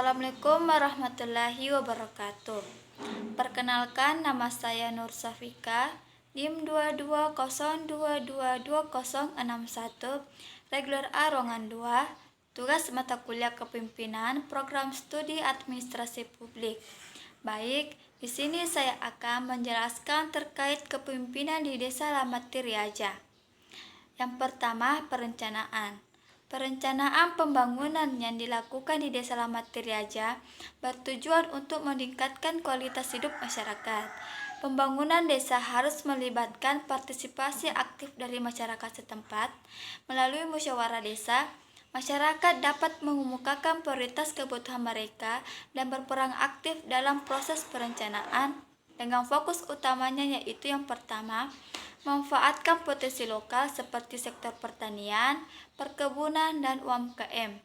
Assalamualaikum warahmatullahi wabarakatuh. Perkenalkan, nama saya Nur Safika, NIM 220222061, reguler A Ruangan 2, tugas mata kuliah kepemimpinan, program studi administrasi publik. Baik, di sini saya akan menjelaskan terkait kepemimpinan di Desa Lamati Riaja. Yang pertama, perencanaan. Perencanaan pembangunan yang dilakukan di Desa Lamati Riaja bertujuan untuk meningkatkan kualitas hidup masyarakat. Pembangunan desa harus melibatkan partisipasi aktif dari masyarakat setempat. Melalui musyawarah desa, masyarakat dapat mengemukakan prioritas kebutuhan mereka dan berperan aktif dalam proses perencanaan dengan fokus utamanya yaitu yang pertama, memanfaatkan potensi lokal seperti sektor pertanian, perkebunan, dan UMKM.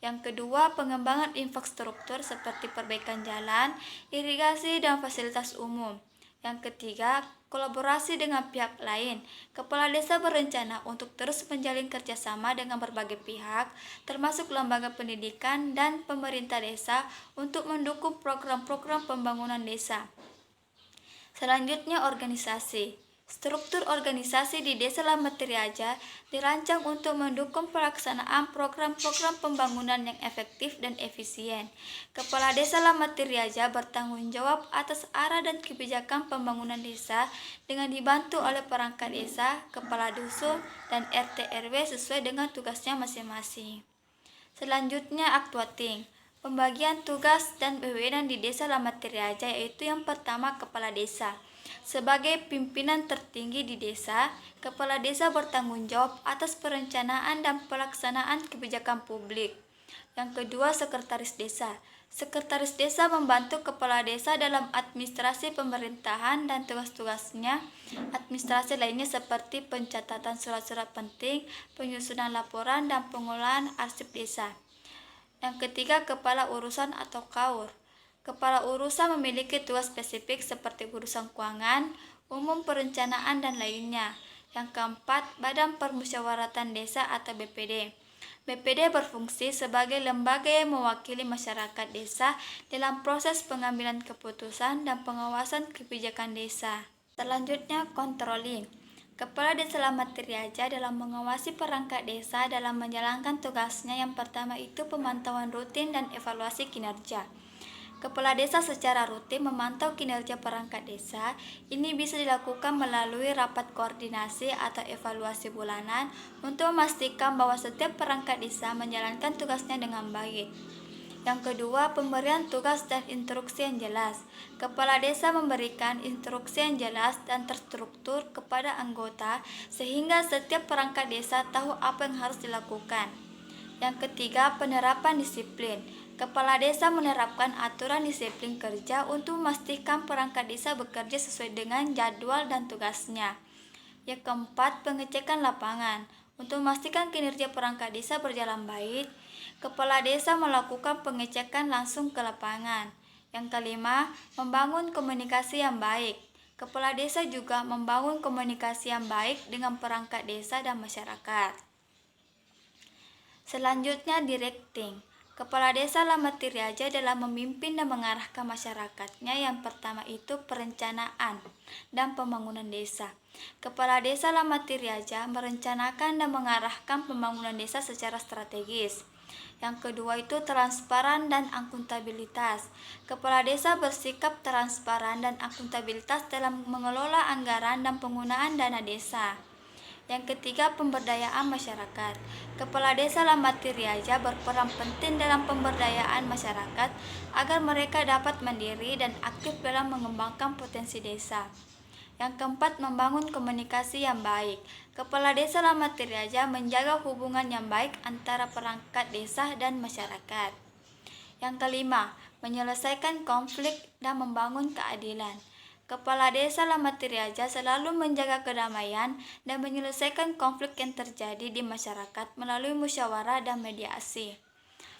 Yang kedua, pengembangan infrastruktur seperti perbaikan jalan, irigasi, dan fasilitas umum. Yang ketiga, kolaborasi dengan pihak lain. Kepala desa berencana untuk terus menjalin kerjasama dengan berbagai pihak, termasuk lembaga pendidikan dan pemerintah desa untuk mendukung program-program pembangunan desa. Selanjutnya, organisasi. Struktur organisasi di Desa Lamati Riaja dirancang untuk mendukung pelaksanaan program-program pembangunan yang efektif dan efisien. Kepala Desa Lamati Riaja bertanggung jawab atas arah dan kebijakan pembangunan desa dengan dibantu oleh perangkat desa, kepala dusun, dan RT RW sesuai dengan tugasnya masing-masing. Selanjutnya, aktuating. Pembagian tugas dan wewenang di Desa Lamati Riaja yaitu yang pertama, kepala desa. Sebagai pimpinan tertinggi di desa, kepala desa bertanggung jawab atas perencanaan dan pelaksanaan kebijakan publik. Yang kedua, sekretaris desa. Sekretaris desa membantu kepala desa dalam administrasi pemerintahan dan tugas-tugasnya. Administrasi lainnya seperti pencatatan surat-surat penting, penyusunan laporan, dan pengolahan arsip desa. Yang ketiga, kepala urusan atau KAUR. Kepala urusan memiliki tugas spesifik seperti urusan keuangan, umum, perencanaan, dan lainnya. Yang keempat, Badan Permusyawaratan Desa atau BPD. BPD berfungsi sebagai lembaga yang mewakili masyarakat desa dalam proses pengambilan keputusan dan pengawasan kebijakan desa. Selanjutnya, controlling. Kepala Desa Lamati Riaja dalam mengawasi perangkat desa dalam menjalankan tugasnya. Yang pertama itu pemantauan rutin dan evaluasi kinerja. Kepala desa secara rutin memantau kinerja perangkat desa. Ini bisa dilakukan melalui rapat koordinasi atau evaluasi bulanan untuk memastikan bahwa setiap perangkat desa menjalankan tugasnya dengan baik. Yang kedua, pemberian tugas dan instruksi yang jelas. Kepala desa memberikan instruksi yang jelas dan terstruktur kepada anggota sehingga setiap perangkat desa tahu apa yang harus dilakukan. Yang ketiga, penerapan disiplin. Kepala desa menerapkan aturan disiplin kerja untuk memastikan perangkat desa bekerja sesuai dengan jadwal dan tugasnya. Yang keempat, pengecekan lapangan. Untuk memastikan kinerja perangkat desa berjalan baik, kepala desa melakukan pengecekan langsung ke lapangan. Yang kelima, membangun komunikasi yang baik. Kepala desa juga membangun komunikasi yang baik dengan perangkat desa dan masyarakat. Selanjutnya, directing. Kepala Desa Lamati Riaja dalam memimpin dan mengarahkan masyarakatnya. Yang pertama itu perencanaan dan pembangunan desa. Kepala Desa Lamati Riaja merencanakan dan mengarahkan pembangunan desa secara strategis. Yang kedua itu transparan dan akuntabilitas. Kepala desa bersikap transparan dan akuntabilitas dalam mengelola anggaran dan penggunaan dana desa. Yang ketiga, pemberdayaan masyarakat. Kepala Desa Lamati Riaja berperan penting dalam pemberdayaan masyarakat agar mereka dapat mandiri dan aktif dalam mengembangkan potensi desa. Yang keempat, membangun komunikasi yang baik. Kepala Desa Lamati Riaja menjaga hubungan yang baik antara perangkat desa dan masyarakat. Yang kelima, menyelesaikan konflik dan membangun keadilan. Kepala Desa Lamati Riaja selalu menjaga kedamaian dan menyelesaikan konflik yang terjadi di masyarakat melalui musyawarah dan mediasi.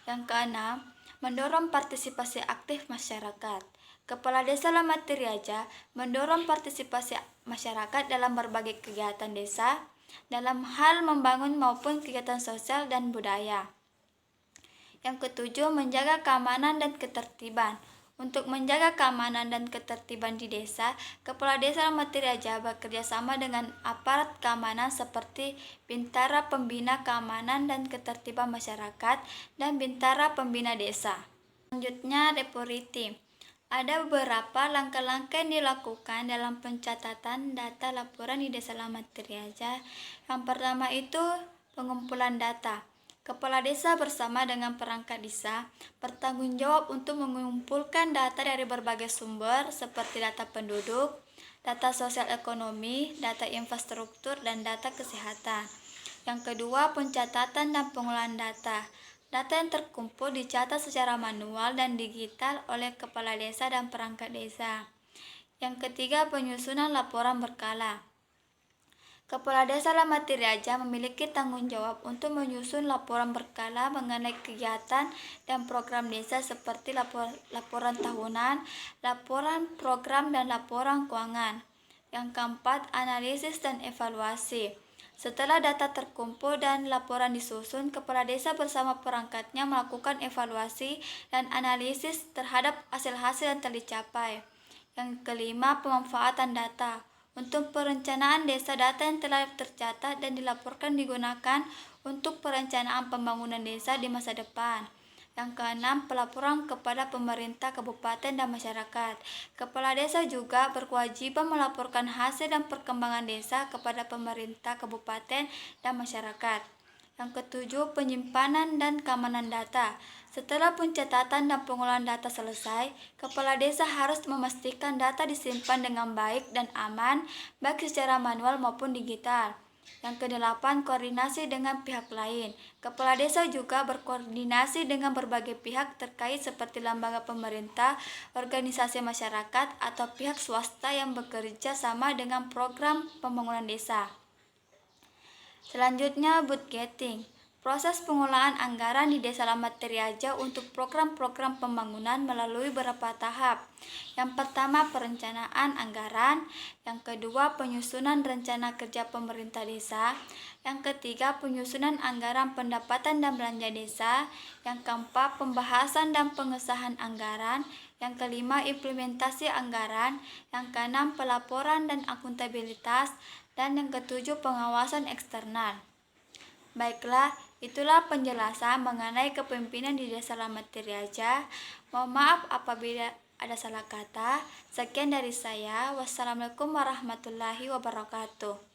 Yang keenam, mendorong partisipasi aktif masyarakat. Kepala Desa Lamati Riaja mendorong partisipasi masyarakat dalam berbagai kegiatan desa, dalam hal membangun maupun kegiatan sosial dan budaya. Yang ketujuh, menjaga keamanan dan ketertiban. Untuk menjaga keamanan dan ketertiban di desa, Kepala Desa Alamat Tiriaja bekerja sama dengan aparat keamanan seperti Bintara Pembina Keamanan dan Ketertiban Masyarakat dan Bintara Pembina Desa. Selanjutnya, reporting. Ada beberapa langkah-langkah yang dilakukan dalam pencatatan data laporan di Desa Alamat Tiriaja. Yang pertama itu pengumpulan data. Kepala desa bersama dengan perangkat desa bertanggung jawab untuk mengumpulkan data dari berbagai sumber seperti data penduduk, data sosial ekonomi, data infrastruktur, dan data kesehatan. Yang kedua, pencatatan dan pengolahan data. Data yang terkumpul dicatat secara manual dan digital oleh kepala desa dan perangkat desa. Yang ketiga, penyusunan laporan berkala. Kepala Desa Alamat Tiriaja memiliki tanggung jawab untuk menyusun laporan berkala mengenai kegiatan dan program desa seperti laporan tahunan, laporan program, dan laporan keuangan. Yang keempat, analisis dan evaluasi. Setelah data terkumpul dan laporan disusun, Kepala Desa bersama perangkatnya melakukan evaluasi dan analisis terhadap hasil-hasil yang telah dicapai. Yang kelima, pemanfaatan data. Untuk perencanaan desa, data yang telah tercatat dan dilaporkan digunakan untuk perencanaan pembangunan desa di masa depan. Yang keenam, pelaporan kepada pemerintah kabupaten dan masyarakat. Kepala desa juga berkewajiban melaporkan hasil dan perkembangan desa kepada pemerintah kabupaten dan masyarakat. Yang ketujuh, penyimpanan dan keamanan data. Setelah pencatatan dan pengolahan data selesai, kepala desa harus memastikan data disimpan dengan baik dan aman, baik secara manual maupun digital. Yang kedelapan, koordinasi dengan pihak lain. Kepala desa juga berkoordinasi dengan berbagai pihak terkait seperti lembaga pemerintah, organisasi masyarakat, atau pihak swasta yang bekerja sama dengan program pembangunan desa. Selanjutnya, budgeting. Proses pengolahan anggaran di Desa Alamat Tiriaja untuk program-program pembangunan melalui beberapa tahap. Yang pertama, perencanaan anggaran. Yang kedua, penyusunan rencana kerja pemerintah desa. Yang ketiga, penyusunan anggaran pendapatan dan belanja desa. Yang keempat, pembahasan dan pengesahan anggaran. Yang kelima, implementasi anggaran. Yang keenam, pelaporan dan akuntabilitas. Dan yang ketujuh, pengawasan eksternal. Baiklah, itulah penjelasan mengenai kepemimpinan di Desa Alamat Tiriaja. Mohon maaf apabila ada salah kata. Sekian dari saya. Wassalamualaikum warahmatullahi wabarakatuh.